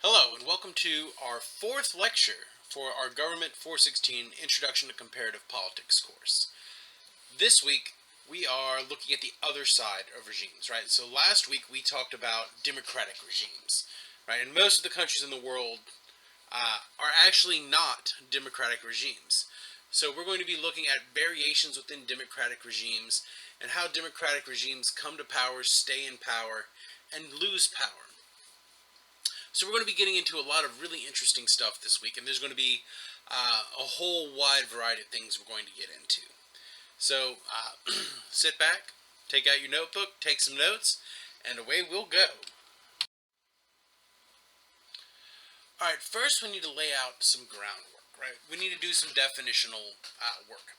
Hello, and welcome to our fourth lecture for our Government 416 Introduction to Comparative Politics course. This week, we are looking at the other side of regimes, right? So last week, we talked about democratic regimes, right? And most of the countries in the world are actually not democratic regimes. So we're going to be looking at variations within democratic regimes and how democratic regimes come to power, stay in power, and lose power. So we're going to be getting into a lot of really interesting stuff this week, and there's going to be a whole wide variety of things we're going to get into. So sit back, take out your notebook, take some notes, and away we'll go. All right, first we need to lay out some groundwork, right? We need to do some definitional work.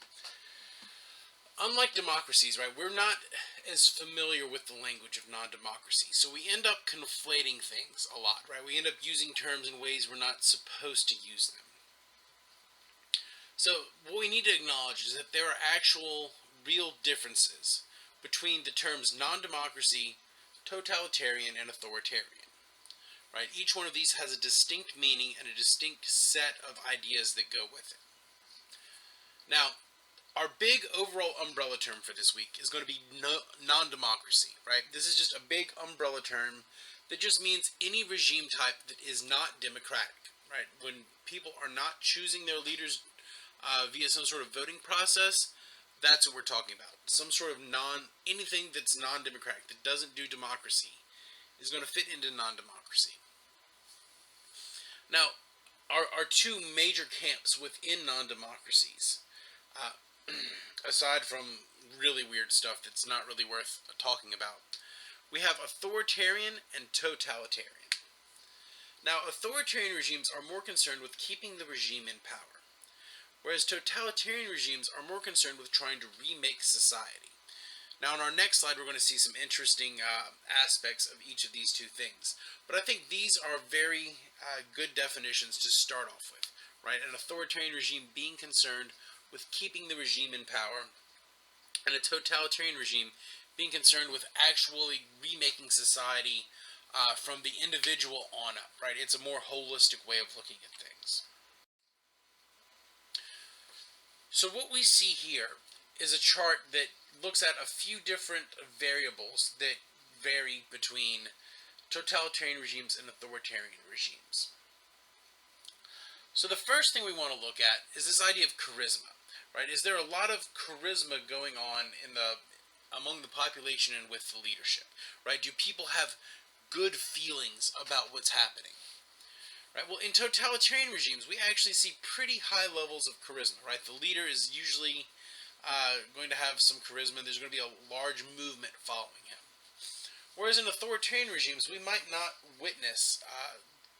Unlike democracies, right, we're not as familiar with the language of non-democracy, so we end up conflating things a lot, right? We end up using terms in ways we're not supposed to use them. So what we need to acknowledge is that there are actual, real differences between the terms non-democracy, totalitarian, and authoritarian, right? Each one of these has a distinct meaning and a distinct set of ideas that go with it. Now, our big overall umbrella term for this week is going to be non-democracy, right? This is just a big umbrella term that just means any regime type that is not democratic, right? When people are not choosing their leaders via some sort of voting process, that's what we're talking about. Some sort of anything that's non-democratic, that doesn't do democracy, is going to fit into non-democracy. Now, our two major camps within non-democracies, aside from really weird stuff that's not really worth talking about, we have authoritarian and totalitarian. Now, authoritarian regimes are more concerned with keeping the regime in power, whereas totalitarian regimes are more concerned with trying to remake society. Now, on our next slide, we're going to see some interesting aspects of each of these two things. But I think these are very good definitions to start off with, right? An authoritarian regime being concerned with keeping the regime in power, and a totalitarian regime being concerned with actually remaking society from the individual on up, right? It's a more holistic way of looking at things. So what we see here is a chart that looks at a few different variables that vary between totalitarian regimes and authoritarian regimes. So the first thing we want to look at is this idea of charisma. Right? Is there a lot of charisma going on among the population and with the leadership? Right? Do people have good feelings about what's happening? Right? Well, in totalitarian regimes, we actually see pretty high levels of charisma. Right? The leader is usually going to have some charisma. There's going to be a large movement following him. Whereas in authoritarian regimes, we might not witness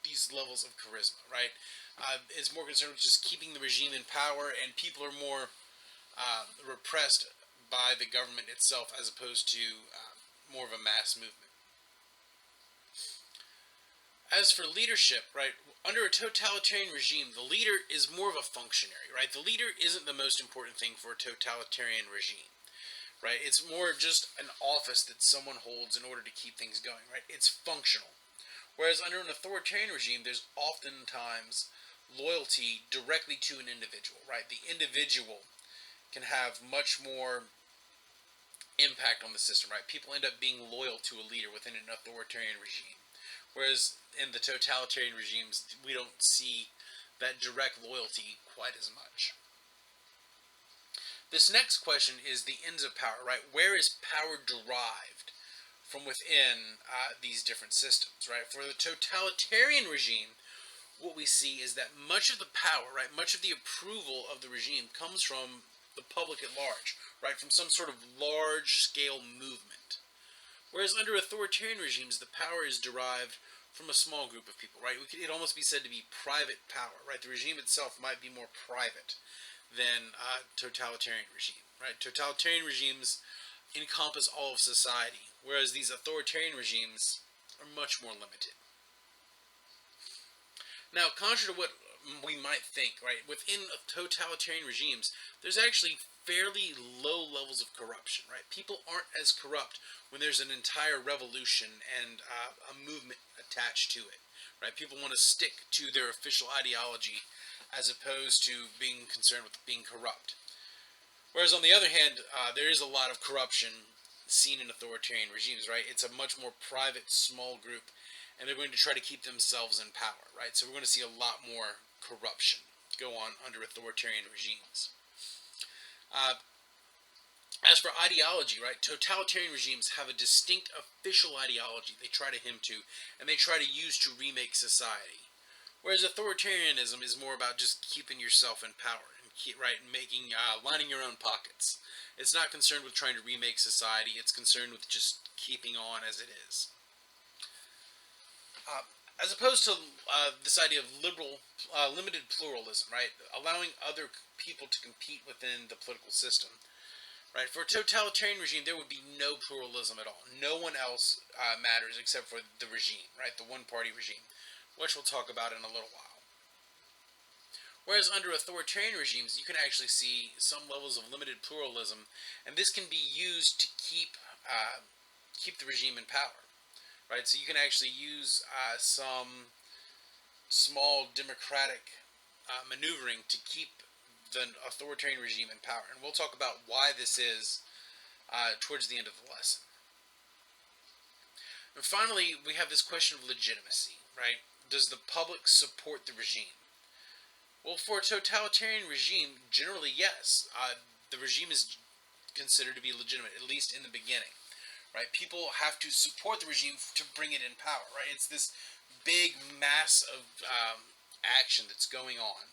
these levels of charisma. Right? Is more concerned with just keeping the regime in power, and people are more repressed by the government itself as opposed to more of a mass movement. As for leadership, right, under a totalitarian regime, the leader is more of a functionary, right? The leader isn't the most important thing for a totalitarian regime, right? It's more just an office that someone holds in order to keep things going, right? It's functional. Whereas under an authoritarian regime, there's oftentimes loyalty directly to an individual, right? The individual can have much more impact on the system, right? People end up being loyal to a leader within an authoritarian regime. Whereas in the totalitarian regimes, we don't see that direct loyalty quite as much. This next question is the ends of power, right? Where is power derived from within these different systems, right? For the totalitarian regime, what we see is that much of the power, right, much of the approval of the regime comes from the public at large, right, from some sort of large-scale movement. Whereas under authoritarian regimes, the power is derived from a small group of people, right? It'd almost be said to be private power, right? The regime itself might be more private than totalitarian regime, right? Totalitarian regimes encompass all of society, whereas these authoritarian regimes are much more limited. Now, contrary to what we might think, right, within totalitarian regimes, there's actually fairly low levels of corruption, right? People aren't as corrupt when there's an entire revolution and a movement attached to it, right? People want to stick to their official ideology as opposed to being concerned with being corrupt. Whereas on the other hand, there is a lot of corruption seen in authoritarian regimes, right? It's a much more private, small group, and they're going to try to keep themselves in power, right? So we're going to see a lot more corruption go on under authoritarian regimes. As for ideology, right, totalitarian regimes have a distinct official ideology they try to hymn to, and they try to use to remake society. Whereas authoritarianism is more about just keeping yourself in power and making lining your own pockets. It's not concerned with trying to remake society. It's concerned with just keeping on as it is. As opposed to this idea of limited pluralism, right, allowing other people to compete within the political system. Right, for a totalitarian regime, there would be no pluralism at all. No one else matters except for the regime, right, the one-party regime, which we'll talk about in a little while. Whereas under authoritarian regimes, you can actually see some levels of limited pluralism, and this can be used to keep the regime in power, right? So you can actually use some small democratic maneuvering to keep the authoritarian regime in power, and we'll talk about why this is towards the end of the lesson. And finally, we have this question of legitimacy, right? Does the public support the regime? Well, for a totalitarian regime, generally yes. The regime is considered to be legitimate, at least in the beginning, right? People have to support the regime to bring it in power, right? It's this big mass of action that's going on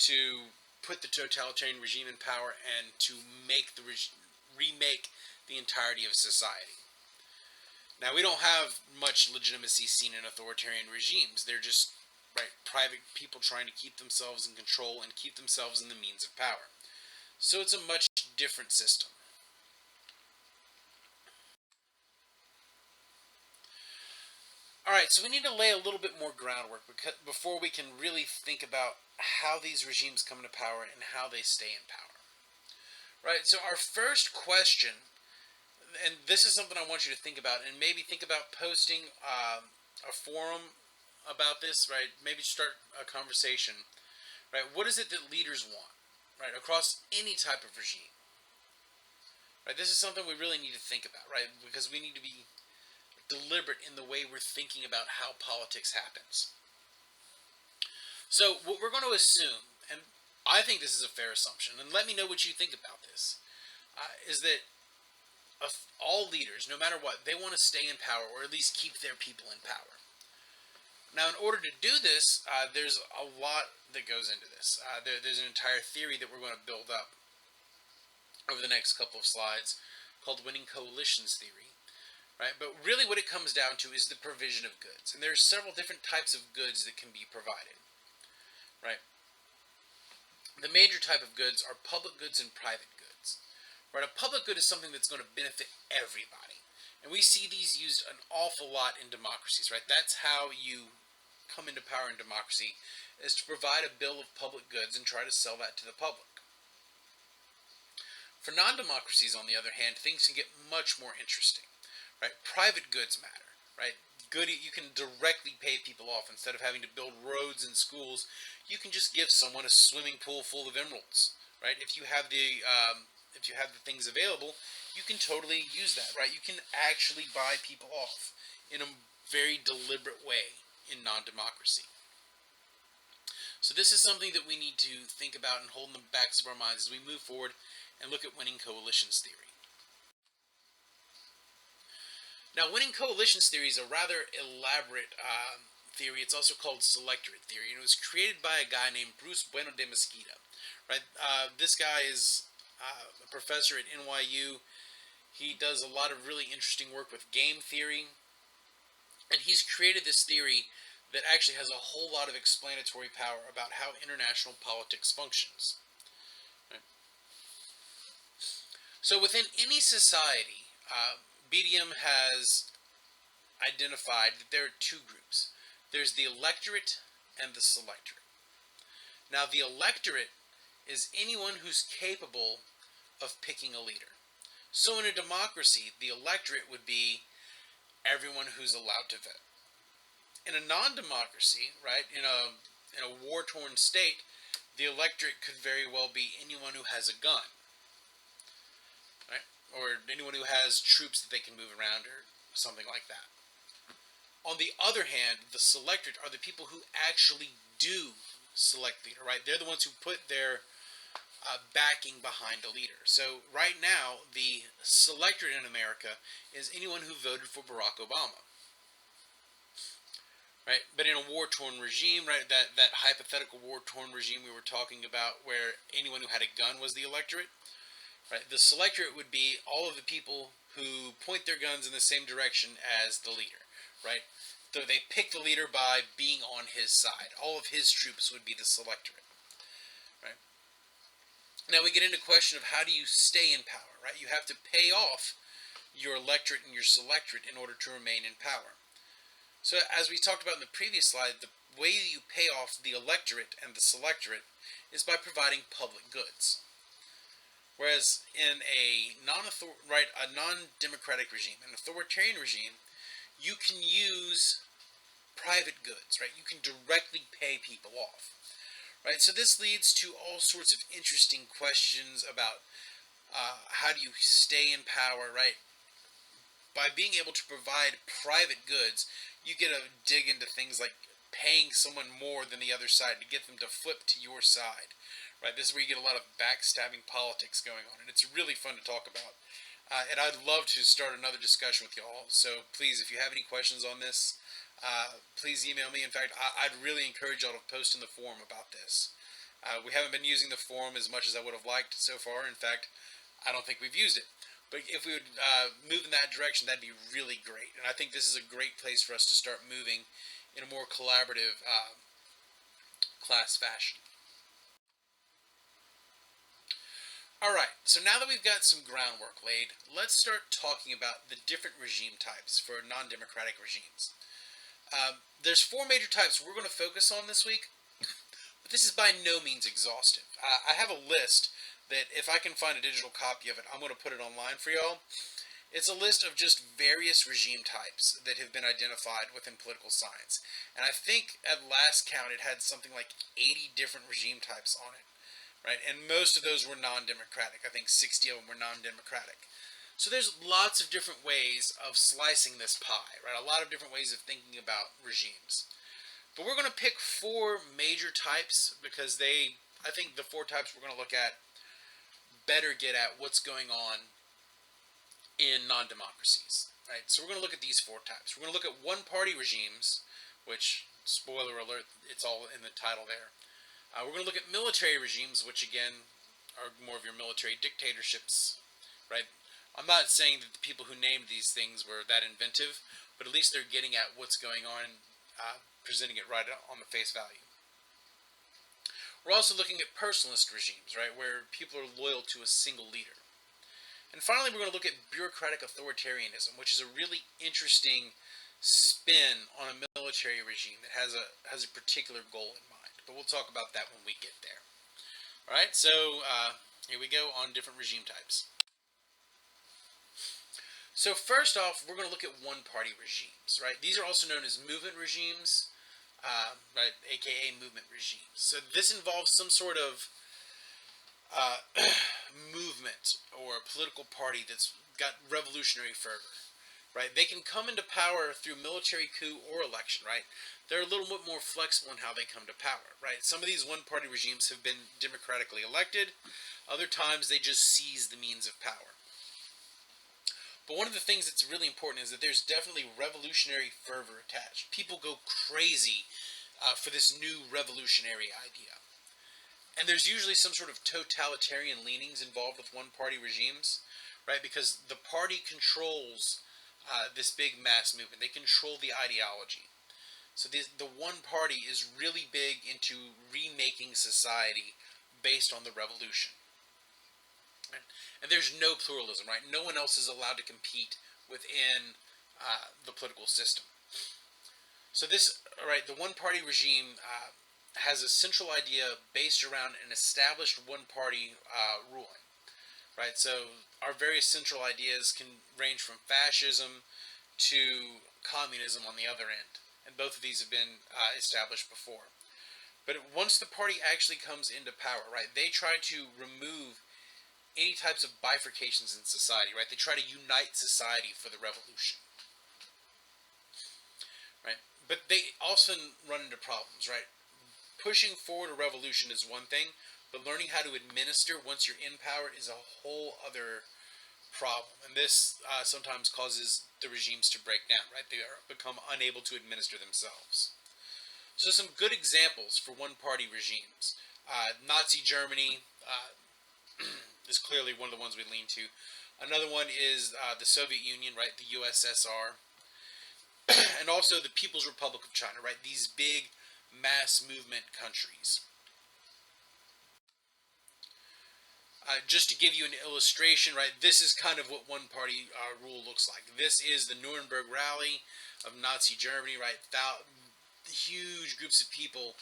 to put the totalitarian regime in power and to make remake the entirety of society. Now, we don't have much legitimacy seen in authoritarian regimes. They're just private people trying to keep themselves in control and keep themselves in the means of power. So it's a much different system. Alright, so we need to lay a little bit more groundwork before we can really think about how these regimes come into power and how they stay in power. Right, so our first question, and this is something I want you to think about, and maybe think about posting a forum about this, right? Maybe start a conversation, right? What is it that leaders want, right, across any type of regime? Right, this is something we really need to think about, right? Because we need to be deliberate in the way we're thinking about how politics happens. So what we're going to assume, and I think this is a fair assumption, and let me know what you think about this, is that all leaders, no matter what, they want to stay in power or at least keep their people in power. Now, in order to do this, there's a lot that goes into this. There's an entire theory that we're going to build up over the next couple of slides called winning coalitions theory. Right? But really what it comes down to is the provision of goods. And there are several different types of goods that can be provided. Right? The major type of goods are public goods and private goods. Right? A public good is something that's going to benefit everybody. And we see these used an awful lot in democracies. Right? That's how you come into power in democracy, is to provide a bill of public goods and try to sell that to the public. For non-democracies, on the other hand, things can get much more interesting. Right? Private goods matter, right? You can directly pay people off instead of having to build roads and schools. You can just give someone a swimming pool full of emeralds, right? If you have the things available, you can totally use that, right? You can actually buy people off in a very deliberate way in non-democracy. So this is something that we need to think about and hold in the backs of our minds as we move forward and look at winning coalitions theory. Now, winning coalitions theory is a rather elaborate theory. It's also called selectorate theory, and it was created by a guy named Bruce Bueno de Mesquita. Right? This guy is a professor at NYU. He does a lot of really interesting work with game theory, and he's created this theory that actually has a whole lot of explanatory power about how international politics functions. Right? So within any society, BDM has identified that there are two groups. There's the electorate and the selectorate. Now, the electorate is anyone who's capable of picking a leader. So in a democracy, the electorate would be everyone who's allowed to vote. In a non-democracy, right, in a war-torn state, the electorate could very well be anyone who has a gun, right, or anyone who has troops that they can move around, or something like that. On the other hand, the selectorate are the people who actually do select leader, right? They're the ones who put their backing behind a leader. So right now, the selectorate in America is anyone who voted for Barack Obama, right? But in a war-torn regime, right, that hypothetical war-torn regime we were talking about, where anyone who had a gun was the electorate, right? The selectorate would be all of the people who point their guns in the same direction as the leader, right? So they pick the leader by being on his side. All of his troops would be the selectorate, right? Now we get into the question of how do you stay in power, right? You have to pay off your electorate and your selectorate in order to remain in power. So as we talked about in the previous slide, the way you pay off the electorate and the selectorate is by providing public goods. Whereas in a non-democratic regime, an authoritarian regime, you can use private goods, right? You can directly pay people off, right? So this leads to all sorts of interesting questions about how do you stay in power, right? By being able to provide private goods, you get to dig into things like paying someone more than the other side to get them to flip to your side, right? This is where you get a lot of backstabbing politics going on, and it's really fun to talk about. And I'd love to start another discussion with y'all. So please, if you have any questions on this, please email me. In fact, I'd really encourage y'all to post in the forum about this. We haven't been using the forum as much as I would have liked so far. In fact, I don't think we've used it. But if we would move in that direction, that'd be really great. And I think this is a great place for us to start moving in a more collaborative class fashion. Alright, so now that we've got some groundwork laid, let's start talking about the different regime types for non-democratic regimes. There's 4 major types we're going to focus on this week, but this is by no means exhaustive. I have a list that if I can find a digital copy of it, I'm going to put it online for y'all. It's a list of just various regime types that have been identified within political science. And I think at last count it had something like 80 different regime types on it, right? And most of those were non-democratic. I think 60 of them were non-democratic. So there's lots of different ways of slicing this pie, right? A lot of different ways of thinking about regimes. But we're going to pick 4 major types because I think the 4 types we're going to look at better get at what's going on in non-democracies, right? So we're going to look at these 4 types. We're going to look at one-party regimes, which, spoiler alert, it's all in the title there. We're going to look at military regimes, which again are more of your military dictatorships, right? I'm not saying that the people who named these things were that inventive, but at least they're getting at what's going on, presenting it right on the face value. We're also looking at personalist regimes, right, where people are loyal to a single leader. And finally, we're going to look at bureaucratic authoritarianism, which is a really interesting spin on a military regime that has a particular goal in mind. But we'll talk about that when we get there. All right, so here we go on different regime types. So first off, we're going to look at one-party regimes, right? These are also known as movement regimes. Right, aka movement regimes. So this involves some sort of movement or political party that's got revolutionary fervor, right? They can come into power through military coup or election, right? They're a little bit more flexible in how they come to power, right? Some of these one-party regimes have been democratically elected. Other times they just seize the means of power. But one of the things that's really important is that there's definitely revolutionary fervor attached. People go crazy for this new revolutionary idea. And there's usually some sort of totalitarian leanings involved with one-party regimes, right? Because the party controls this big mass movement. They control the ideology. So the one party is really big into remaking society based on the revolution. And there's no pluralism, right? No one else is allowed to compete within the political system. So this, right, the one-party regime has a central idea based around an established one-party ruling. right? So our various central ideas can range from fascism to communism on the other end, and both of these have been established before. But once the party actually comes into power, right, they try to remove any types of bifurcations in society, right? They try to unite society for the revolution, right? But they often run into problems, right? Pushing forward a revolution is one thing, but learning how to administer once you're in power is a whole other problem. And this sometimes causes the regimes to break down, right? They become unable to administer themselves. So some good examples for one-party regimes. Nazi Germany is clearly one of the ones we lean to. Another one is the Soviet Union, right? The USSR. And also the People's Republic of China, right? These big mass movement countries. Just to give you an illustration, right? This is kind of what one-party rule looks like. This is the Nuremberg Rally of Nazi Germany, right? Huge groups of people,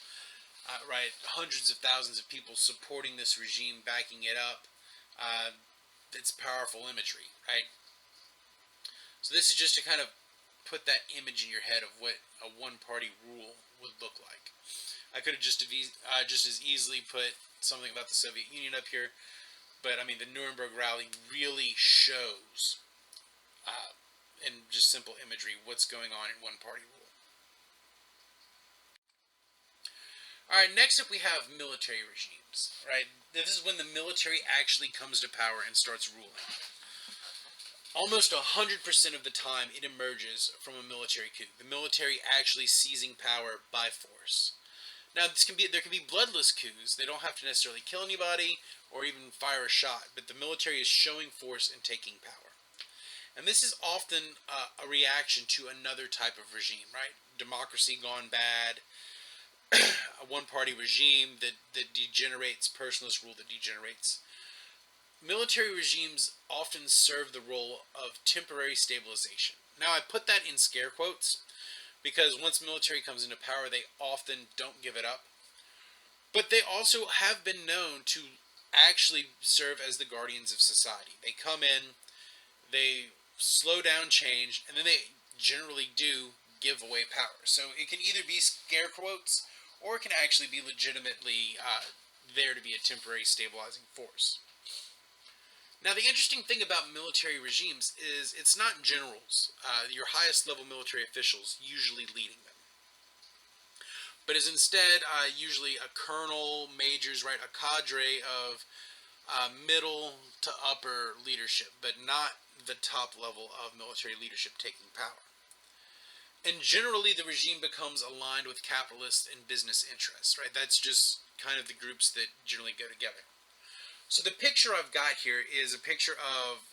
right? Hundreds of thousands of people supporting this regime, backing it up. It's powerful imagery, right? So this is just to kind of put that image in your head of what a one-party rule would look like. I could have just as easily put something about the Soviet Union up here, but I mean the Nuremberg Rally really shows, in just simple imagery, what's going on in one-party rule. All right, next up we have military regimes. Right, this is when the military actually comes to power and starts ruling. Almost 100% of the time, it emerges from a military coup. The military actually seizing power by force. Now, there can be bloodless coups. They don't have to necessarily kill anybody or even fire a shot, but the military is showing force and taking power. And this is often a reaction to another type of regime, right? Democracy gone bad, a one-party regime that degenerates, personalist rule that degenerates. Military regimes often serve the role of temporary stabilization. Now, I put that in scare quotes because once military comes into power, they often don't give it up. But they also have been known to actually serve as the guardians of society. They come in, they slow down change, and then they generally do give away power. So it can either be scare quotes, or it can actually be legitimately there to be a temporary stabilizing force. Now, the interesting thing about military regimes is it's not generals, your highest level military officials, usually leading them. But is instead usually a colonel, majors, right, a cadre of middle to upper leadership, but not the top level of military leadership taking power. And generally, the regime becomes aligned with capitalist and business interests, right? That's just kind of the groups that generally go together. So the picture I've got here is a picture of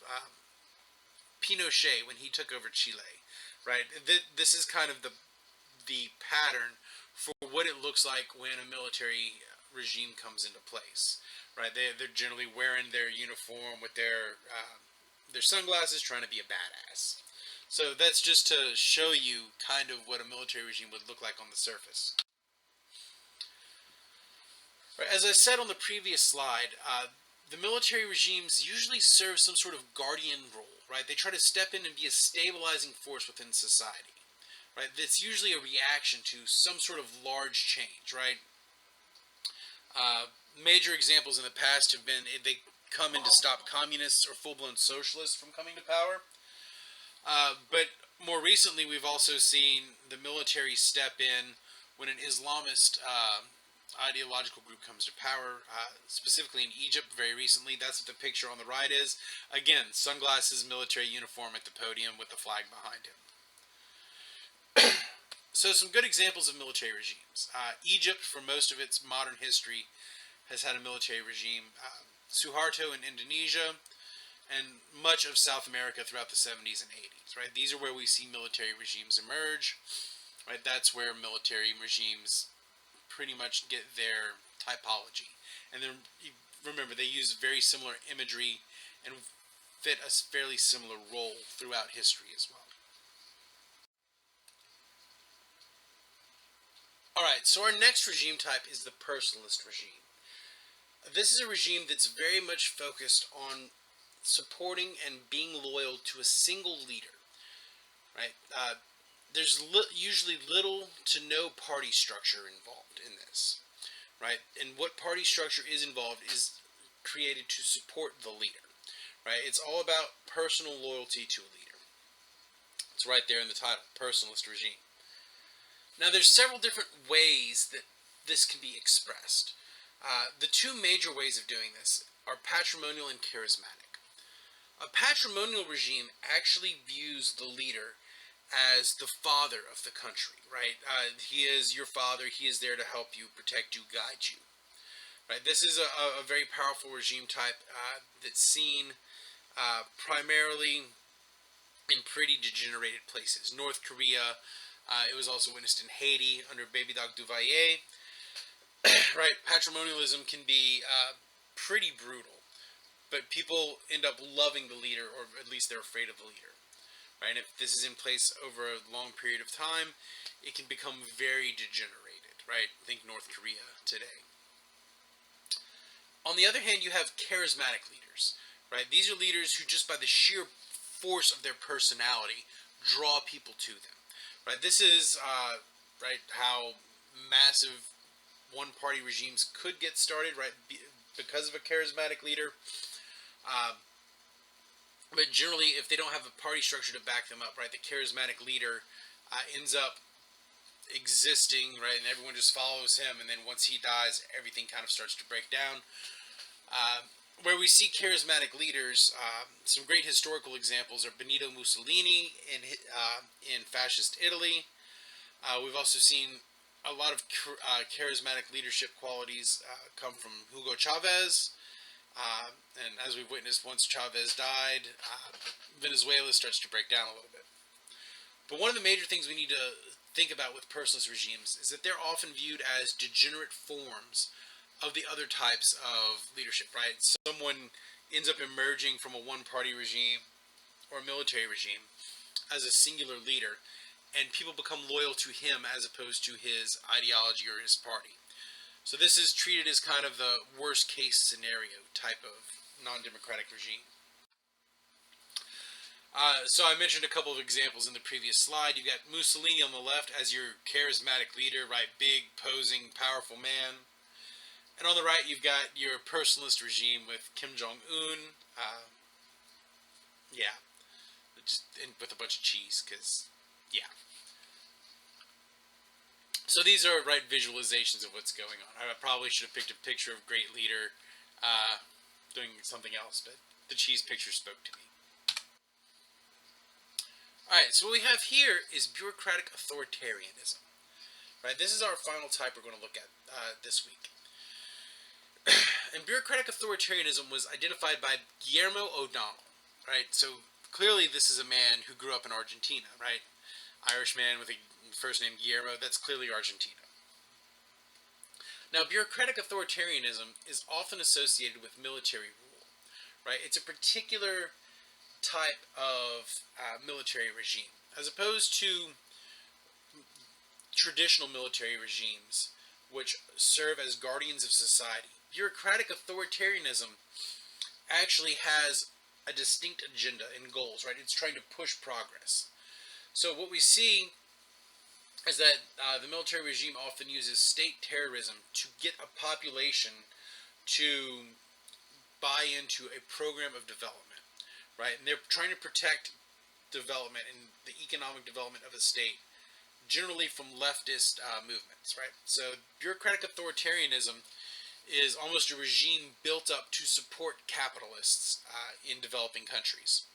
Pinochet when he took over Chile, right? This is kind of the pattern for what it looks like when a military regime comes into place, right? They're generally wearing their uniform with their sunglasses, trying to be a badass. So that's just to show you kind of what a military regime would look like on the surface. Right, as I said on the previous slide, the military regimes usually serve some sort of guardian role, right? They try to step in and be a stabilizing force within society, right? That's usually a reaction to some sort of large change, right? Major examples in the past have been they come in to stop communists or full-blown socialists from coming to power. But more recently, we've also seen the military step in when an Islamist ideological group comes to power, specifically in Egypt very recently. That's what the picture on the right is. Again, sunglasses, military uniform at the podium with the flag behind him. So some good examples of military regimes. Egypt, for most of its modern history, has had a military regime. Suharto in Indonesia, and much of South America throughout the 70s and 80s, right? These are where we see military regimes emerge, right? That's where military regimes pretty much get their typology. And then, remember, they use very similar imagery and fit a fairly similar role throughout history as well. Alright, so our next regime type is the personalist regime. This is a regime that's very much focused on supporting and being loyal to a single leader, right? There's usually little to no party structure involved in this, right? And what party structure is involved is created to support the leader, right? It's all about personal loyalty to a leader. It's right there in the title, personalist regime. Now, there's several different ways that this can be expressed. The two major ways of doing this are patrimonial and charismatic. A patrimonial regime actually views the leader as the father of the country, right? He is your father. He is there to help you, protect you, guide you, right? This is a very powerful regime type that's seen primarily in pretty degenerated places. North Korea, it was also witnessed in Haiti under Baby Doc Duvalier. Right, patrimonialism can be pretty brutal, but people end up loving the leader, or at least they're afraid of the leader. Right, and if this is in place over a long period of time, it can become very degenerated. Right, think North Korea today. On the other hand, you have charismatic leaders. Right, these are leaders who, just by the sheer force of their personality, draw people to them. Right, this is right how massive one-party regimes could get started, right, because of a charismatic leader. But generally, if they don't have a party structure to back them up, right, the charismatic leader ends up existing, right, and everyone just follows him, and then once he dies, everything kind of starts to break down. Where we see charismatic leaders, some great historical examples are Benito Mussolini in fascist Italy. We've also seen a lot of charismatic leadership qualities come from Hugo Chavez. And as we've witnessed, once Chavez died, Venezuela starts to break down a little bit. But one of the major things we need to think about with personalist regimes is that they're often viewed as degenerate forms of the other types of leadership, right? Someone ends up emerging from a one-party regime or a military regime as a singular leader, and people become loyal to him as opposed to his ideology or his party. So this is treated as kind of the worst case scenario type of non-democratic regime. So I mentioned a couple of examples in the previous slide. You've got Mussolini on the left as your charismatic leader, right? Big, posing, powerful man. And on the right, you've got your personalist regime with Kim Jong-un. Yeah. With a bunch of cheese, because, yeah. So these are right visualizations of what's going on. I probably should have picked a picture of great leader doing something else, but the cheese picture spoke to me. Alright, so what we have here is bureaucratic authoritarianism. Right, this is our final type we're going to look at this week. And bureaucratic authoritarianism was identified by Guillermo O'Donnell. Right, so clearly this is a man who grew up in Argentina, right? Irish man with a first name Guillermo, that's clearly Argentina. Now, bureaucratic authoritarianism is often associated with military rule, right? It's a particular type of military regime, as opposed to traditional military regimes, which serve as guardians of society. Bureaucratic authoritarianism actually has a distinct agenda and goals, right? It's trying to push progress. So what we see is that the military regime often uses state terrorism to get a population to buy into a program of development, right? And they're trying to protect development and the economic development of a state, generally from leftist movements, right? So bureaucratic authoritarianism is almost a regime built up to support capitalists in developing countries.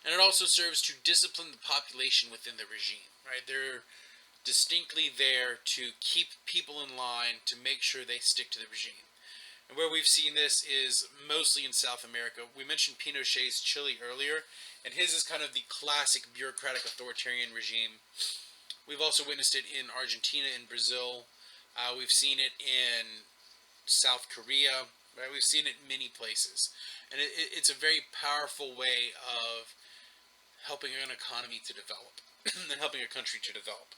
And it also serves to discipline the population within the regime, right? They're distinctly there to keep people in line, to make sure they stick to the regime. And where we've seen this is mostly in South America. We mentioned Pinochet's Chile earlier, and his is kind of the classic bureaucratic authoritarian regime. We've also witnessed it in Argentina and Brazil. We've seen it in South Korea. Right? We've seen it in many places. And it's a very powerful way of helping an economy to develop and helping a country to develop.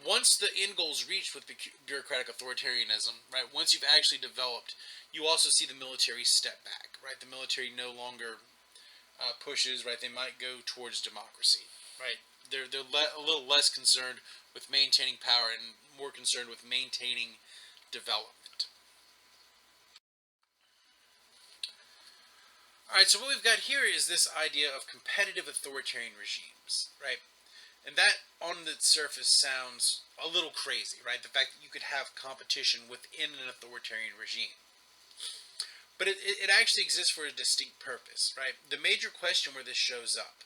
Once the end goal is reached with bureaucratic authoritarianism, right? Once you've actually developed, you also see the military step back, right? The military no longer pushes, right? They might go towards democracy, right? A little less concerned with maintaining power and more concerned with maintaining development. All right, so what we've got here is this idea of competitive authoritarian regimes, right? And that, on the surface, sounds a little crazy, right? The fact that you could have competition within an authoritarian regime. But it actually exists for a distinct purpose, right? The major question where this shows up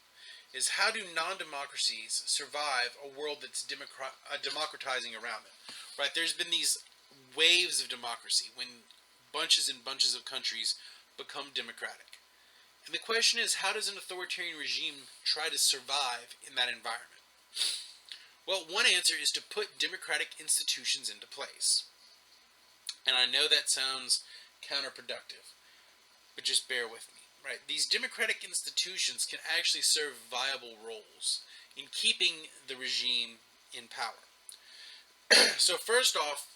is how do non-democracies survive a world that's democratizing around them, right? There's been these waves of democracy when bunches and bunches of countries become democratic. And the question is, how does an authoritarian regime try to survive in that environment? Well, one answer is to put democratic institutions into place. And I know that sounds counterproductive, but just bear with me, right? These democratic institutions can actually serve viable roles in keeping the regime in power. So first off,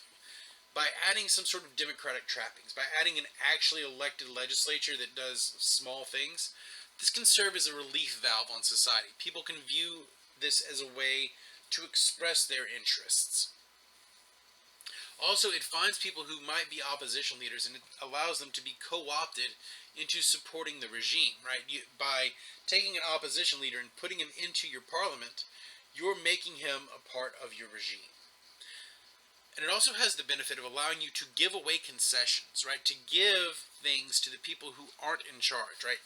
by adding some sort of democratic trappings, by adding an actually elected legislature that does small things, this can serve as a relief valve on society. People can view this as a way to express their interests. Also, it finds people who might be opposition leaders and it allows them to be co-opted into supporting the regime, right? By taking an opposition leader and putting him into your parliament, you're making him a part of your regime. And it also has the benefit of allowing you to give away concessions, right? To give things to the people who aren't in charge, right?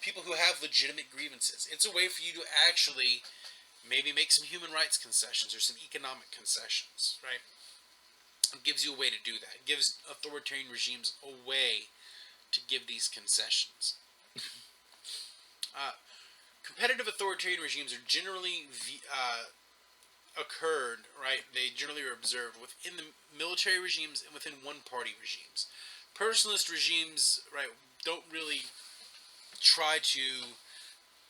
People who have legitimate grievances. It's a way for you to actually maybe make some human rights concessions or some economic concessions, right? It gives you a way to do that. It gives authoritarian regimes a way to give these concessions. Competitive authoritarian regimes are generally occurred, right? They generally are observed within the military regimes and within one-party regimes. Personalist regimes, right, don't really try to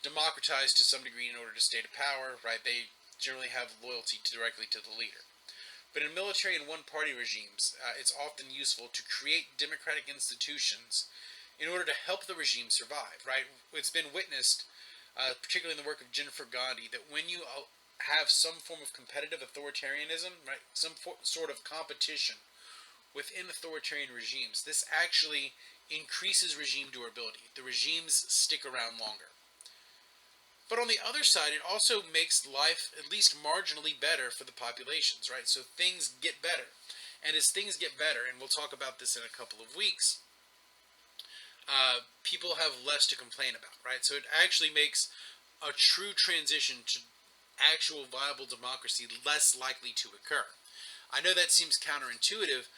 democratize to some degree in order to stay to power, right? They generally have loyalty directly to the leader. But in military and one-party regimes, it's often useful to create democratic institutions in order to help the regime survive, right? It's been witnessed, particularly in the work of Jennifer Gandhi, that when you have some form of competitive authoritarianism, right, some sort of competition within authoritarian regimes, this actually increases regime durability. The regimes stick around longer. But on the other side, it also makes life at least marginally better for the populations, right? So things get better. And as things get better, and we'll talk about this in a couple of weeks, people have less to complain about, right? So it actually makes a true transition to actual viable democracy less likely to occur. I know that seems counterintuitive,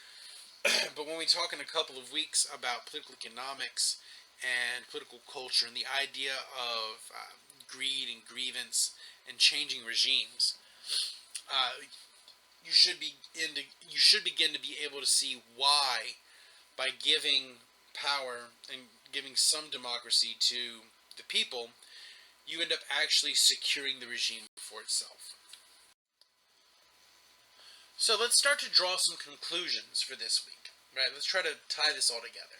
but when we talk in a couple of weeks about political economics and political culture and the idea of greed and grievance and changing regimes, you should begin to be able to see why, by giving power and giving some democracy to the people, you end up actually securing the regime for itself. So let's start to draw some conclusions for this week. Right? Let's try to tie this all together.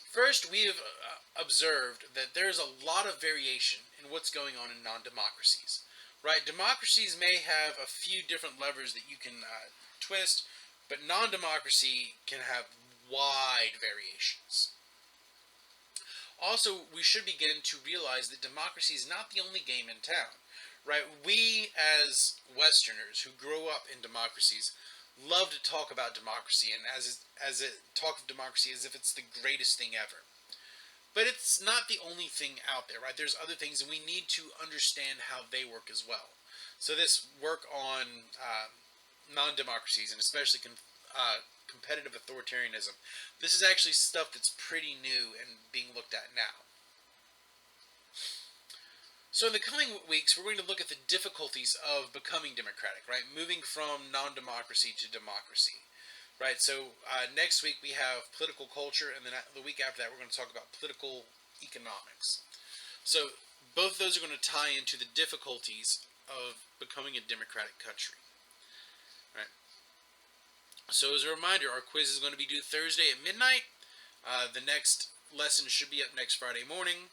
First, we have observed that there's a lot of variation in what's going on in non-democracies. Right? Democracies may have a few different levers that you can twist, but non-democracy can have wide variations. Also, we should begin to realize that democracy is not the only game in town. Right? We, as Westerners who grow up in democracies, love to talk about democracy and talk of democracy as if it's the greatest thing ever. But it's not the only thing out there, right? There's other things, and we need to understand how they work as well. So this work on non-democracies, and especially competitive authoritarianism, this is actually stuff that's pretty new and being looked at now. So in the coming weeks, we're going to look at the difficulties of becoming democratic, right? Moving from non-democracy to democracy, right? So next week we have political culture, and then the week after that we're going to talk about political economics. So both of those are going to tie into the difficulties of becoming a democratic country. Right. So as a reminder, our quiz is going to be due Thursday at midnight. The next lesson should be up next Friday morning.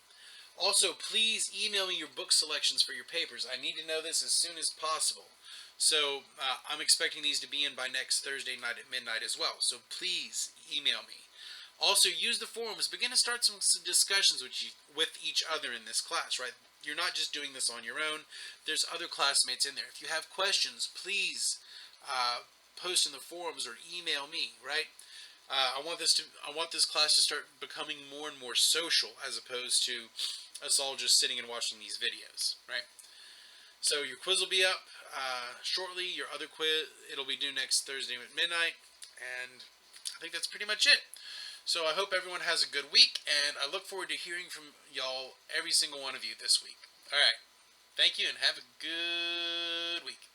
Also, please email me your book selections for your papers. I need to know this as soon as possible. So I'm expecting these to be in by next Thursday night at midnight as well. So please email me. Also, use the forums. Begin to start some discussions with each other in this class, right? You're not just doing this on your own. There's other classmates in there. If you have questions, please post in the forums or email me, right? I want this class to start becoming more and more social, as opposed to us all just sitting and watching these videos, right? So your quiz will be up shortly. Your other quiz, it'll be due next Thursday at midnight, and I think that's pretty much it. So I hope everyone has a good week, and I look forward to hearing from y'all, every single one of you, this week. All right. Thank you, and have a good week.